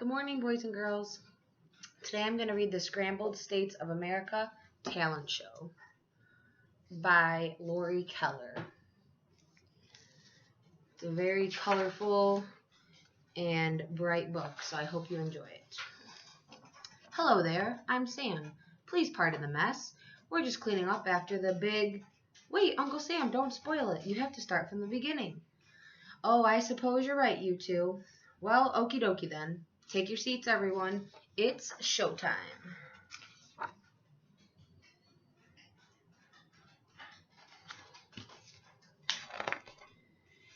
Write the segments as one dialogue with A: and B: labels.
A: Good morning, boys and girls. Today I'm going to read the Scrambled States of America talent show by Laurie Keller. It's a very colorful and bright book, so I hope you enjoy it. Hello there, I'm Sam. Please pardon the mess. We're just cleaning up after the big... Wait, Uncle Sam, don't spoil it. You have to start from the beginning. Oh, I suppose you're right, you two. Well, okie dokie then. Take your seats, everyone. It's showtime.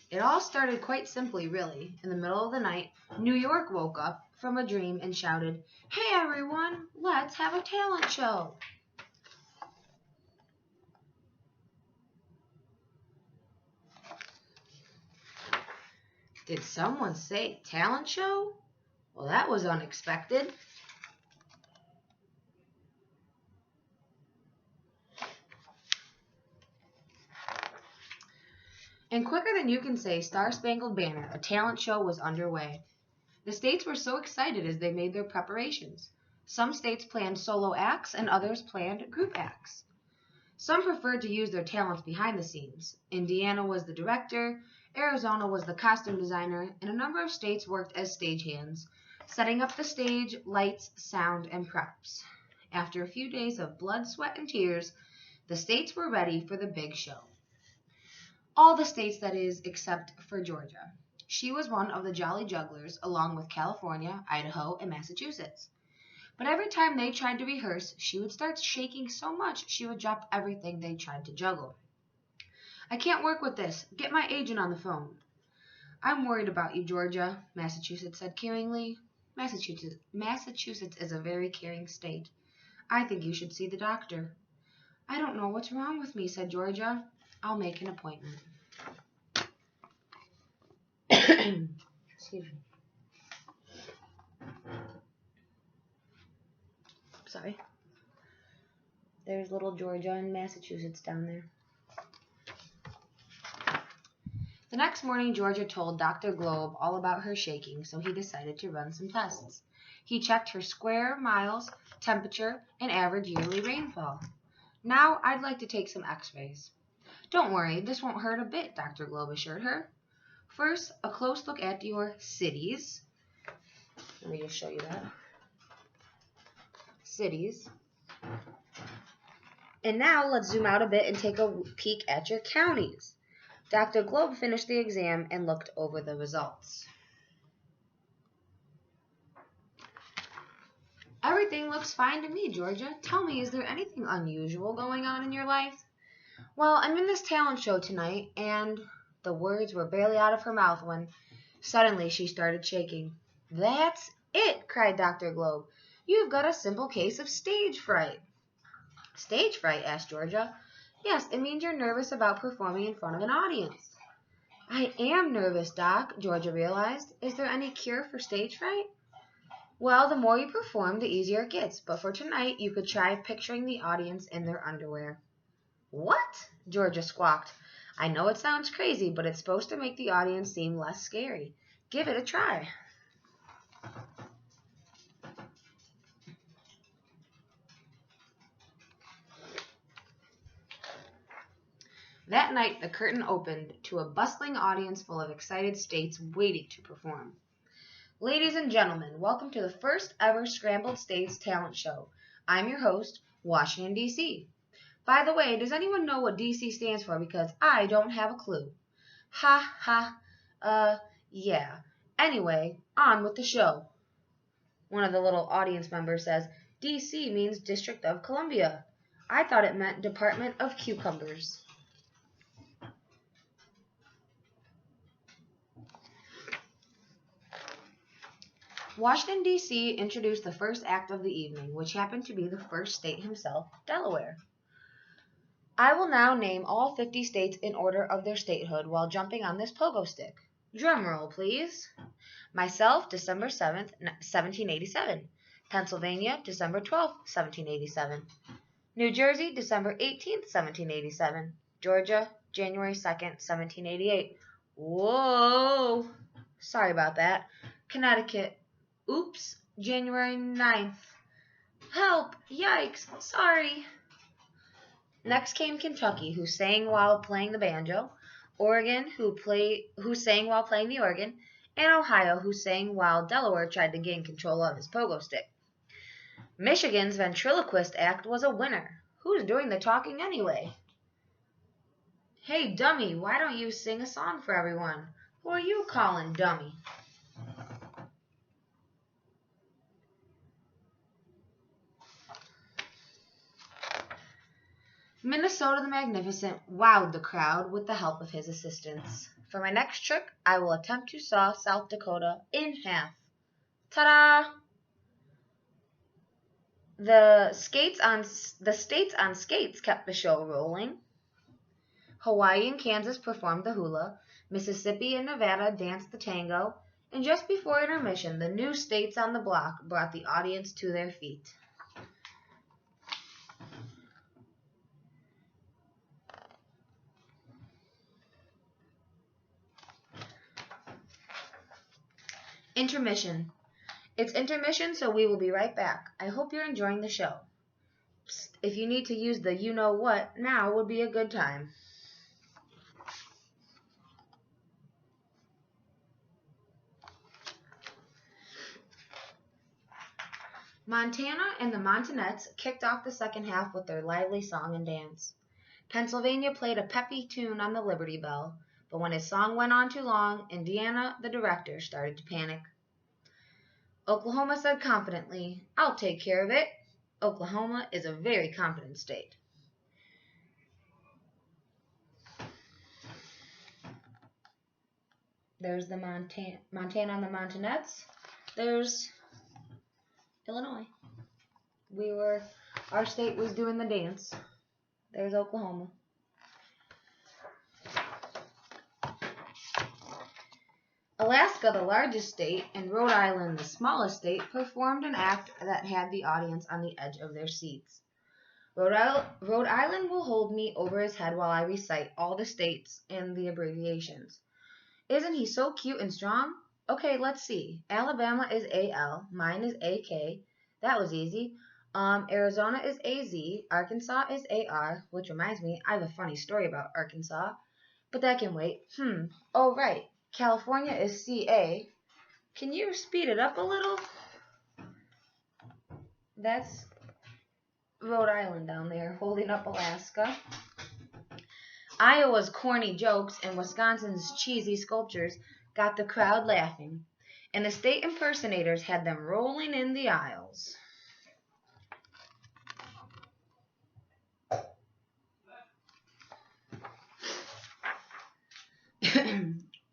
A: It all started quite simply, really. In the middle of the night, New York woke up from a dream and shouted, "Hey, everyone, let's have a talent show." Did someone say talent show? Well, that was unexpected. And quicker than you can say Star-Spangled Banner, a talent show was underway. The states were so excited as they made their preparations. Some states planned solo acts and others planned group acts. Some preferred to use their talents behind the scenes. Indiana was the director, Arizona was the costume designer, and a number of states worked as stagehands, setting up the stage, lights, sound, and props. After a few days of blood, sweat, and tears, the states were ready for the big show. All the states, that is, except for Georgia. She was one of the Jolly Jugglers, along with California, Idaho, and Massachusetts. But every time they tried to rehearse, she would start shaking so much she would drop everything they tried to juggle. "I can't work with this. Get my agent on the phone." "I'm worried about you, Georgia," Massachusetts said caringly. Massachusetts is a very caring state. "I think you should see the doctor." "I don't know what's wrong with me," said Georgia. "I'll make an appointment." Excuse me. Sorry. There's little Georgia in Massachusetts down there. The next morning, Georgia told Dr. Globe all about her shaking, so he decided to run some tests. He checked her square miles, temperature, and average yearly rainfall. "Now, I'd like to take some x-rays." "Don't worry, this won't hurt a bit," Dr. Globe assured her. "First, a close look at your cities." Let me just show you that. Cities. "And now, let's zoom out a bit and take a peek at your counties." Dr. Globe finished the exam and looked over the results. "Everything looks fine to me, Georgia. Tell me, is there anything unusual going on in your life?" "Well, I'm in this talent show tonight, and..." The words were barely out of her mouth when suddenly she started shaking. "That's it!" cried Dr. Globe. "You've got a simple case of stage fright." "Stage fright?" asked Georgia. "Yes, it means you're nervous about performing in front of an audience." "I am nervous, Doc," Georgia realized. "Is there any cure for stage fright?" "Well, the more you perform, the easier it gets. But for tonight, you could try picturing the audience in their underwear." "What?" Georgia squawked. "I know it sounds crazy, but it's supposed to make the audience seem less scary. Give it a try." That night, the curtain opened to a bustling audience full of excited states waiting to perform. "Ladies and gentlemen, welcome to the first ever Scrambled States talent show. I'm your host, Washington, D.C. By the way, does anyone know what D.C. stands for? Because I don't have a clue." "Ha, ha, yeah. Anyway, on with the show." One of the little audience members says, "D.C. means District of Columbia. I thought it meant Department of Cucumbers." Washington, D.C. introduced the first act of the evening, which happened to be the first state himself, Delaware. "I will now name all 50 states in order of their statehood while jumping on this pogo stick. Drum roll, please. Myself, December 7th, 1787. Pennsylvania, December 12th, 1787. New Jersey, December 18th, 1787. Georgia, January 2nd, 1788. Whoa! Sorry about that. Connecticut, Oops, January 9th. Help! Yikes! Sorry! Next came Kentucky, who sang while playing the banjo, Oregon, who sang while playing the organ, and Ohio, who sang while Delaware tried to gain control of his pogo stick. Michigan's ventriloquist act was a winner. Who's doing the talking anyway? Hey, dummy, why don't you sing a song for everyone? Who are you calling dummy? Minnesota the Magnificent wowed the crowd with the help of his assistants. For my next trick, I will attempt to saw South Dakota in half. Ta-da! The states on skates kept the show rolling. Hawaii and Kansas performed the hula. Mississippi and Nevada danced the tango. And just before intermission, the new states on the block brought the audience to their feet. Intermission. It's intermission, so we will be right back. I hope you're enjoying the show. Psst, if you need to use the you-know-what, now would be a good time. Montana and the Montanettes kicked off the second half with their lively song and dance. Pennsylvania played a peppy tune on the Liberty Bell, but when his song went on too long, Indiana, the director, started to panic. Oklahoma said confidently, "I'll take care of it." Oklahoma is a very confident state. There's the Montana and the Montanettes. There's Illinois. Our state was doing the dance. There's Oklahoma. Alaska, the largest state, and Rhode Island, the smallest state, performed an act that had the audience on the edge of their seats. Rhode Island will hold me over his head while I recite all the states and the abbreviations. Isn't he so cute and strong? Okay, let's see. Alabama is AL. Mine is AK. That was easy. Arizona is AZ. Arkansas is AR, which reminds me, I have a funny story about Arkansas, but that can wait. Oh, right. California is CA. Can you speed it up a little? That's Rhode Island down there, holding up Alaska. Iowa's corny jokes and Wisconsin's cheesy sculptures got the crowd laughing, and the state impersonators had them rolling in the aisles.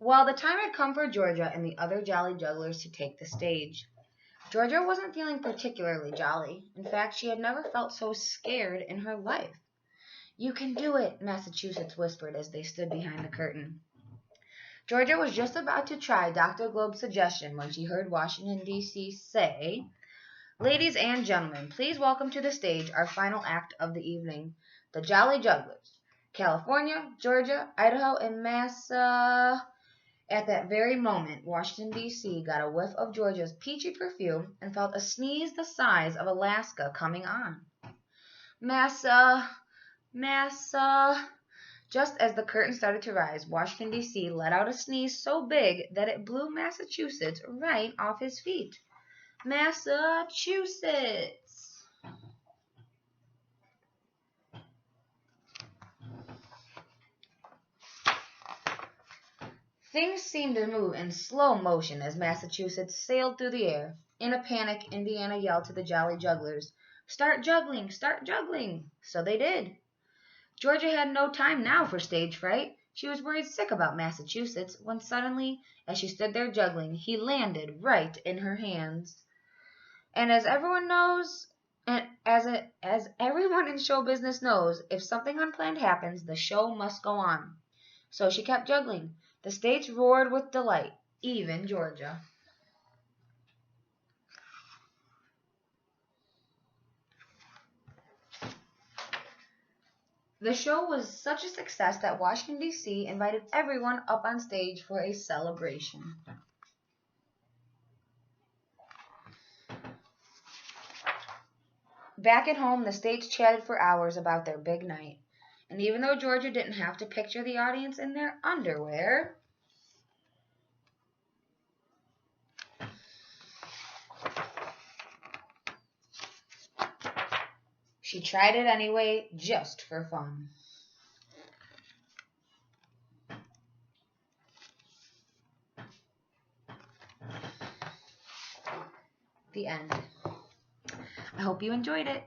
A: Well, the time had come for Georgia and the other jolly jugglers to take the stage. Georgia wasn't feeling particularly jolly. In fact, she had never felt so scared in her life. "You can do it," Massachusetts whispered as they stood behind the curtain. Georgia was just about to try Dr. Globe's suggestion when she heard Washington, D.C. say, "Ladies and gentlemen, please welcome to the stage our final act of the evening, the Jolly Jugglers, California, Georgia, Idaho, and Massa." At that very moment, Washington, D.C. got a whiff of Georgia's peachy perfume and felt a sneeze the size of Alaska coming on. "Massa, Massa." Just as the curtain started to rise, Washington, D.C. let out a sneeze so big that it blew Massachusetts right off his feet. Massachusetts! Things seemed to move in slow motion as Massachusetts sailed through the air. In a panic, Indiana yelled to the Jolly Jugglers, "Start juggling! Start juggling!" So they did. Georgia had no time now for stage fright. She was worried sick about Massachusetts when suddenly, as she stood there juggling, he landed right in her hands. And as everyone knows, and as everyone in show business knows, if something unplanned happens, the show must go on. So she kept juggling. The states roared with delight, even Georgia. The show was such a success that Washington, D.C. invited everyone up on stage for a celebration. Back at home, the States chatted for hours about their big night. And even though Georgia didn't have to picture the audience in their underwear, she tried it anyway, just for fun. The end. I hope you enjoyed it.